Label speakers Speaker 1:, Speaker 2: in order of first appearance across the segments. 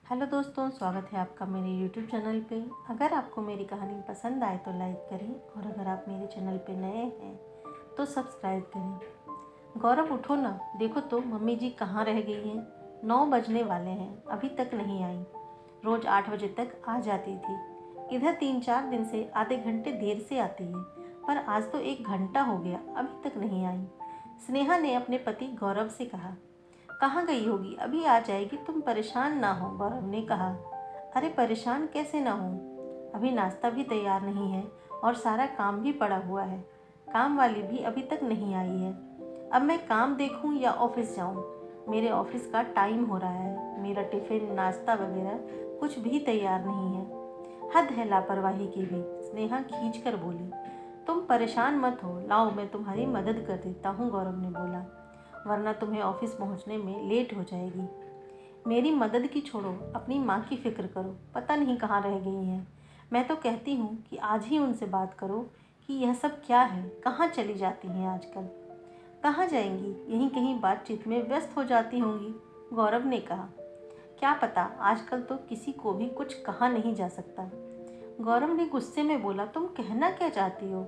Speaker 1: Hello दोस्तों, स्वागत है आपका मेरे YouTube चैनल पे। अगर आपको मेरी कहानी पसंद आए तो लाइक करें और अगर आप मेरे चैनल पे नए हैं तो सब्सक्राइब करें। गौरव उठो ना, देखो तो मम्मी जी कहाँ रह गई हैं। 9 बजने वाले हैं, अभी तक नहीं आई। रोज़ 8 बजे तक आ जाती थी। इधर 3-4 दिन से आधे घंटे देर से आती है, पर आज तो 1 घंटा हो गया, अभी तक नहीं आई। स्नेहा ने अपने पति गौरव से कहा। कहाँ गई होगी, अभी आ जाएगी, तुम परेशान ना हो, गौरव ने कहा। अरे परेशान कैसे ना हो, अभी नाश्ता भी तैयार नहीं है और सारा काम भी पड़ा हुआ है। काम वाली भी अभी तक नहीं आई है। अब मैं काम देखूं या ऑफिस जाऊं? मेरे ऑफिस का टाइम हो रहा है, मेरा टिफिन नाश्ता वगैरह कुछ भी तैयार नहीं है। हद है लापरवाही की भी, स्नेहा खींच कर बोली। तुम परेशान मत हो, लाओ मैं तुम्हारी मदद कर देता हूँ, गौरव ने बोला, वरना तुम्हें ऑफिस पहुंचने में लेट हो जाएगी। मेरी मदद की छोड़ो, अपनी माँ की फिक्र करो, पता नहीं कहाँ रह गई हैं। मैं तो कहती हूँ कि आज ही उनसे बात करो कि यह सब क्या है, कहाँ चली जाती हैं आजकल। कहाँ जाएंगी, यहीं कहीं बातचीत में व्यस्त हो जाती होंगी, गौरव ने कहा। क्या पता, आजकल तो किसी को भी कुछ कहा नहीं जा सकता। गौरव ने गुस्से में बोला, तुम कहना क्या चाहती हो?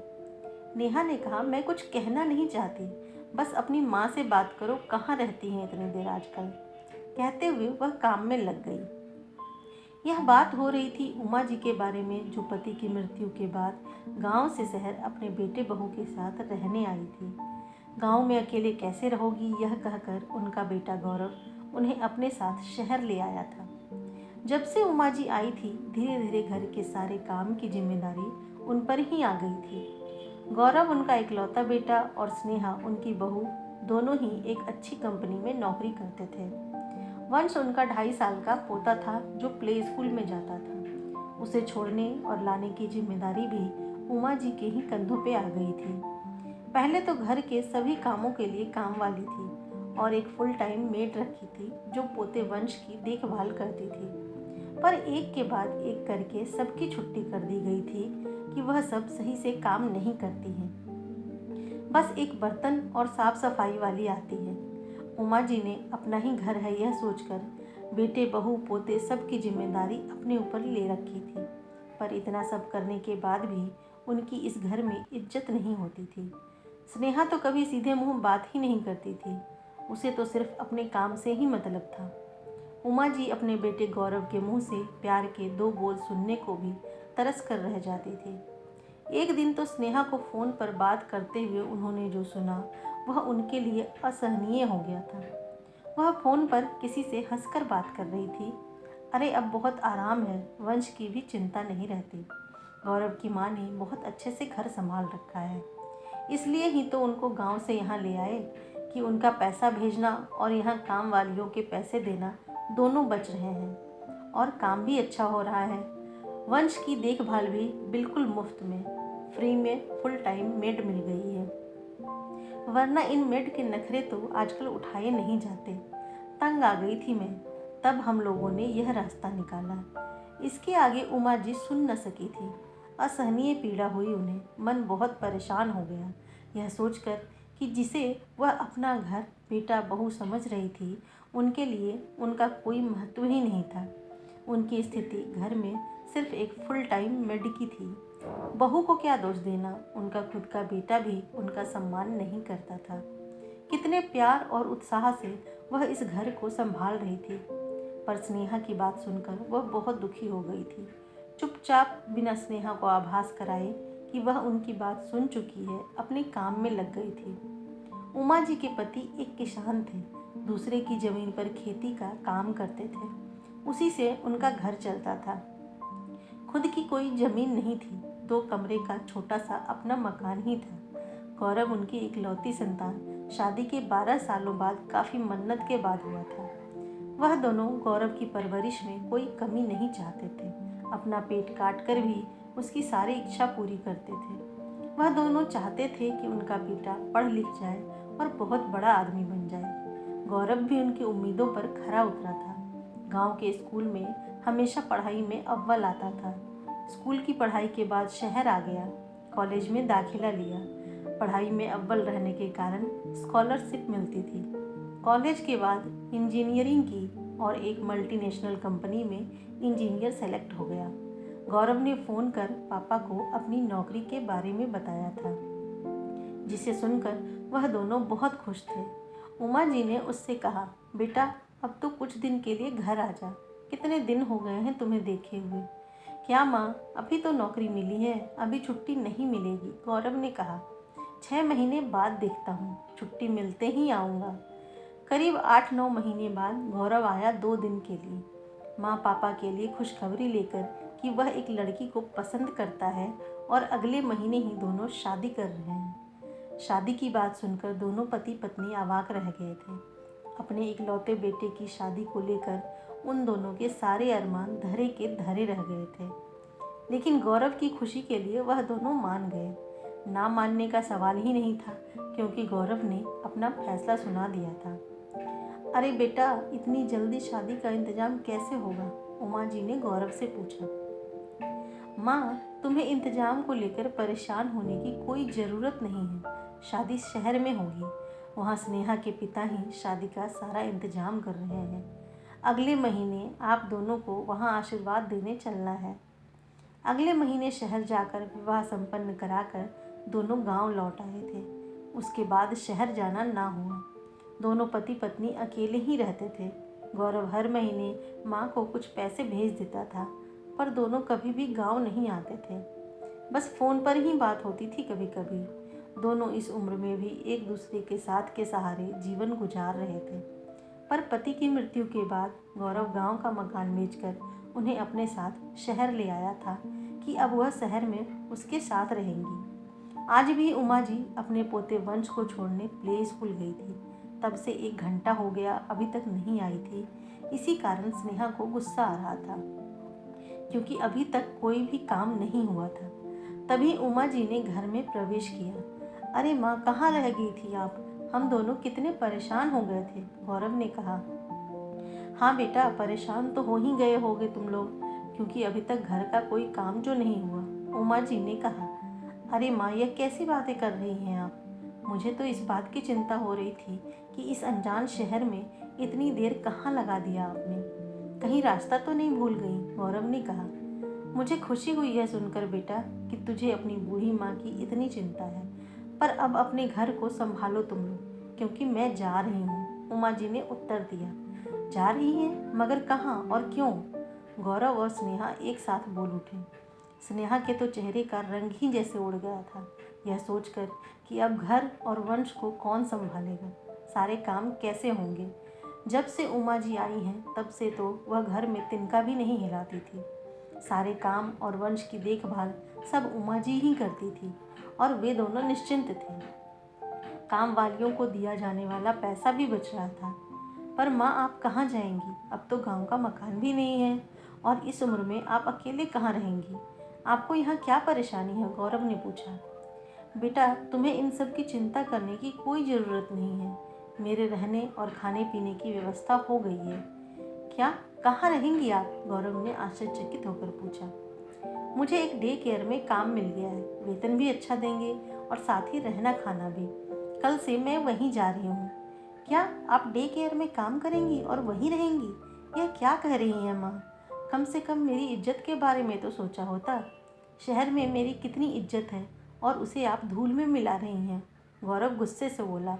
Speaker 1: नेहा ने कहा, मैं कुछ कहना नहीं चाहती, बस अपनी माँ से बात करो, कहाँ रहती हैं इतनी देर आजकल। कहते हुए वह काम में लग गई। यह बात हो रही थी उमा जी के बारे में, जो पति की मृत्यु के बाद गांव से शहर अपने बेटे बहू के साथ रहने आई थी। गांव में अकेले कैसे रहोगी, यह कहकर उनका बेटा गौरव उन्हें अपने साथ शहर ले आया था। जब से उमा जी आई थी, धीरे धीरे घर के सारे काम की जिम्मेदारी उन पर ही आ गई थी। गौरव उनका इकलौता बेटा और स्नेहा उनकी बहू दोनों ही एक अच्छी कंपनी में नौकरी करते थे। वंश उनका 2.5 साल का पोता था जो प्ले स्कूल में जाता था। उसे छोड़ने और लाने की जिम्मेदारी भी उमा जी के ही कंधों पे आ गई थी। पहले तो घर के सभी कामों के लिए काम वाली थी और एक फुल टाइम मेड रखी थी जो पोते वंश की देखभाल करती थी। पर एक के बाद एक करके सबकी छुट्टी कर दी गई थी कि वह सब सही से काम नहीं करती हैं। बस एक बर्तन और साफ सफाई वाली आती है। उमा जी ने अपना ही घर है यह सोचकर बेटे बहू पोते सबकी जिम्मेदारी अपने ऊपर ले रखी थी। पर इतना सब करने के बाद भी उनकी इस घर में इज्जत नहीं होती थी। स्नेहा तो कभी सीधे मुंह बात ही नहीं करती थी, उसे तो सिर्फ अपने काम से ही मतलब था। उमा जी अपने बेटे गौरव के मुंह से प्यार के 2 बोल सुनने को भी तरस कर रह जाती थी। एक दिन तो स्नेहा को फ़ोन पर बात करते हुए उन्होंने जो सुना वह उनके लिए असहनीय हो गया था। वह फ़ोन पर किसी से हंसकर बात कर रही थी। अरे अब बहुत आराम है, वंश की भी चिंता नहीं रहती। गौरव की माँ ने बहुत अच्छे से घर संभाल रखा है, इसलिए ही तो उनको गांव से यहाँ ले आए कि उनका पैसा भेजना और यहाँ काम वालियों के पैसे देना दोनों बच रहे हैं और काम भी अच्छा हो रहा है। वंश की देखभाल भी बिल्कुल मुफ्त में, फ्री में फुल टाइम मेड मिल गई है, वरना इन मेड के नखरे तो आजकल उठाए नहीं जाते। तंग आ गई थी मैं, तब हम लोगों ने यह रास्ता निकाला। इसके आगे उमा जी सुन न सकी थी। असहनीय पीड़ा हुई उन्हें, मन बहुत परेशान हो गया यह सोचकर कि जिसे वह अपना घर बेटा बहू समझ रही थी, उनके लिए उनका कोई महत्व ही नहीं था। उनकी स्थिति घर में सिर्फ एक फुल टाइम मेड की थी। बहू को क्या दोष देना, उनका खुद का बेटा भी उनका सम्मान नहीं करता था। कितने प्यार और उत्साह से वह इस घर को संभाल रही थी। पर स्नेहा की बात सुनकर वह बहुत दुखी हो गई थी। चुपचाप बिना स्नेहा को आभास कराए कि वह उनकी बात सुन चुकी है, अपने काम में लग गई थी। उमा जी के पति एक किसान थे, दूसरे की जमीन पर खेती का काम करते थे। उसी से उनका घर चलता था। खुद की कोई जमीन नहीं थी, 2 कमरे का छोटा सा अपना मकान ही था। गौरव उनकी इकलौती संतान शादी के 12 सालों बाद काफ़ी मन्नत के बाद हुआ था। वह दोनों गौरव की परवरिश में कोई कमी नहीं चाहते थे, अपना पेट काट कर भी उसकी सारी इच्छा पूरी करते थे। वह दोनों चाहते थे कि उनका बेटा पढ़ लिख जाए और बहुत बड़ा आदमी बन जाए। गौरव भी उनकी उम्मीदों पर खरा उतरा था। गांव के स्कूल में हमेशा पढ़ाई में अव्वल आता था। स्कूल की पढ़ाई के बाद शहर आ गया, कॉलेज में दाखिला लिया। पढ़ाई में अव्वल रहने के कारण स्कॉलरशिप मिलती थी। कॉलेज के बाद इंजीनियरिंग की, और एक मल्टीनेशनल कंपनी में इंजीनियर सेलेक्ट हो गया। गौरव ने फ़ोन कर पापा को अपनी नौकरी के बारे में बताया था, जिसे सुनकर वह दोनों बहुत खुश थे। उमा जी ने उससे कहा, बेटा अब तो कुछ दिन के लिए घर आ जा, कितने दिन हो गए हैं तुम्हें देखे हुए। क्या माँ, अभी तो नौकरी मिली है, अभी छुट्टी नहीं मिलेगी, गौरव ने कहा। 6 महीने बाद देखता हूँ, छुट्टी मिलते ही आऊँगा। करीब 8-9 महीने बाद गौरव आया 2 दिन के लिए, माँ पापा के लिए खुशखबरी लेकर कि वह एक लड़की को पसंद करता है और अगले महीने ही दोनों शादी कर रहे हैं। शादी की बात सुनकर दोनों पति पत्नी अवाक रह गए थे। अपने इकलौते बेटे की शादी को लेकर उन दोनों के सारे अरमान धरे के धरे रह गए थे। लेकिन गौरव की खुशी के लिए वह दोनों मान गए। ना मानने का सवाल ही नहीं था, क्योंकि गौरव ने अपना फैसला सुना दिया था। अरे बेटा, इतनी जल्दी शादी का इंतजाम कैसे होगा? उमा जी ने गौरव से पूछा। माँ, तुम्हें इंतजाम को लेकर परेशान होने की कोई ज़रूरत नहीं है। शादी शहर में होगी, वहाँ स्नेहा के पिता ही शादी का सारा इंतजाम कर रहे हैं। अगले महीने आप दोनों को वहाँ आशीर्वाद देने चलना है। अगले महीने शहर जाकर विवाह संपन्न कराकर दोनों गांव लौट आए थे। उसके बाद शहर जाना ना हुआ। दोनों पति पत्नी अकेले ही रहते थे। गौरव हर महीने माँ को कुछ पैसे भेज देता था, पर दोनों कभी भी गांव नहीं आते थे। बस फ़ोन पर ही बात होती थी कभी कभी। दोनों इस उम्र में भी एक दूसरे के साथ के सहारे जीवन गुजार रहे थे। पर पति की मृत्यु के बाद गौरव गांव का मकान बेचकर उन्हें अपने साथ शहर ले आया था कि अब वह शहर में उसके साथ रहेंगी। आज भी उमा जी अपने पोते वंश को छोड़ने प्ले स्कूल गई थी। तब से 1 घंटा हो गया, अभी तक नहीं आई थी। इसी कारण स्नेहा को गुस्सा आ रहा था, क्योंकि अभी तक कोई भी काम नहीं हुआ था। तभी उमा जी ने घर में प्रवेश किया। अरे माँ, कहाँ रह गई थी आप? हम दोनों कितने परेशान हो गए थे, गौरव ने कहा। हाँ बेटा, परेशान तो हो ही गए होगे तुम लोग, क्योंकि अभी तक घर का कोई काम जो नहीं हुआ, उमा जी ने कहा। अरे माँ, यह कैसी बातें कर रही हैं आप? मुझे तो इस बात की चिंता हो रही थी कि इस अनजान शहर में इतनी देर कहाँ लगा दिया आपने। कहीं रास्ता तो नहीं भूल गई, गौरव ने कहा। मुझे खुशी हुई है सुनकर बेटा कि तुझे अपनी बूढ़ी माँ की इतनी चिंता है, पर अब अपने घर को संभालो तुम लोग, क्योंकि मैं जा रही हूँ, उमा जी ने उत्तर दिया। जा रही है? मगर कहाँ और क्यों? गौरव और स्नेहा एक साथ बोल उठे। स्नेहा के तो चेहरे का रंग ही जैसे उड़ गया था, यह सोचकर कि अब घर और वंश को कौन संभालेगा, सारे काम कैसे होंगे। जब से उमा जी आई हैं तब से तो वह घर में तिनका भी नहीं हिलाती थी। सारे काम और वंश की देखभाल सब उमा जी ही करती थी और वे दोनों निश्चिंत थे। काम वालियों को दिया जाने वाला पैसा भी बच रहा था। पर माँ, आप कहाँ जाएंगी? अब तो गांव का मकान भी नहीं है और इस उम्र में आप अकेले कहाँ रहेंगी? आपको यहाँ क्या परेशानी है? गौरव ने पूछा। बेटा, तुम्हें इन सब की चिंता करने की कोई ज़रूरत नहीं है। मेरे रहने और खाने पीने की व्यवस्था हो गई है। क्या? कहाँ रहेंगी आप? गौरव ने आश्चर्यचकित होकर पूछा। मुझे एक डे केयर में काम मिल गया है, वेतन भी अच्छा देंगे और साथ ही रहना खाना भी। कल से मैं वहीं जा रही हूँ। क्या आप डे केयर में काम करेंगी और वहीं रहेंगी? यह क्या कह रही हैं माँ? कम से कम मेरी इज्जत के बारे में तो सोचा होता। शहर में मेरी कितनी इज्जत है और उसे आप धूल में मिला रही हैं। गौरव गुस्से से बोला।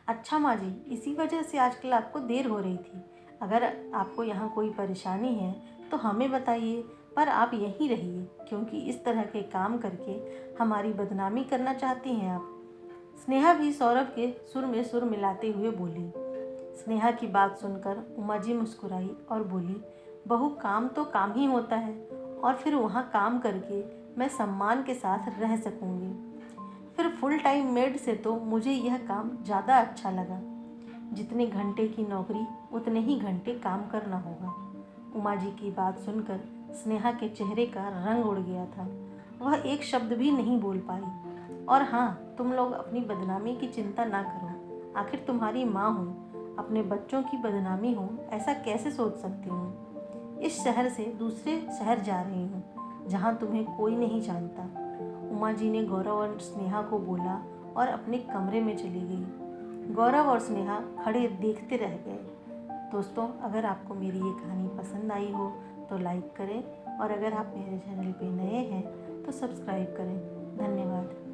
Speaker 1: अच्छा माँ जी, इसी वजह से आजकल आपको देर हो रही थी। अगर आपको यहाँ कोई परेशानी है तो हमें बताइए, पर आप यहीं रहिए, क्योंकि इस तरह के काम करके हमारी बदनामी करना चाहती हैं आप। स्नेहा भी सौरभ के सुर में सुर मिलाते हुए बोली। स्नेहा की बात सुनकर उमा जी मुस्कुराई और बोली, बहू, काम तो काम ही होता है और फिर वहाँ काम करके मैं सम्मान के साथ रह सकूँगी। फिर फुल टाइम मेड से तो मुझे यह काम ज़्यादा अच्छा लगा। जितने घंटे की नौकरी उतने ही घंटे काम करना होगा। उमा जी की बात सुनकर स्नेहा के चेहरे का रंग उड़ गया था। वह एक शब्द भी नहीं बोल पाई। और हाँ, तुम लोग अपनी बदनामी की चिंता ना करो, आखिर तुम्हारी माँ हूँ, अपने बच्चों की बदनामी हो ऐसा कैसे सोच सकती हूँ। इस शहर से दूसरे शहर जा रही हूँ जहाँ तुम्हें कोई नहीं जानता। उमा जी ने गौरव और स्नेहा को बोला और अपने कमरे में चली गई। गौरव और स्नेहा खड़े देखते रह गए। दोस्तों, अगर आपको मेरी ये कहानी पसंद आई हो तो लाइक करें और अगर आप मेरे चैनल पे नए हैं तो सब्सक्राइब करें। धन्यवाद।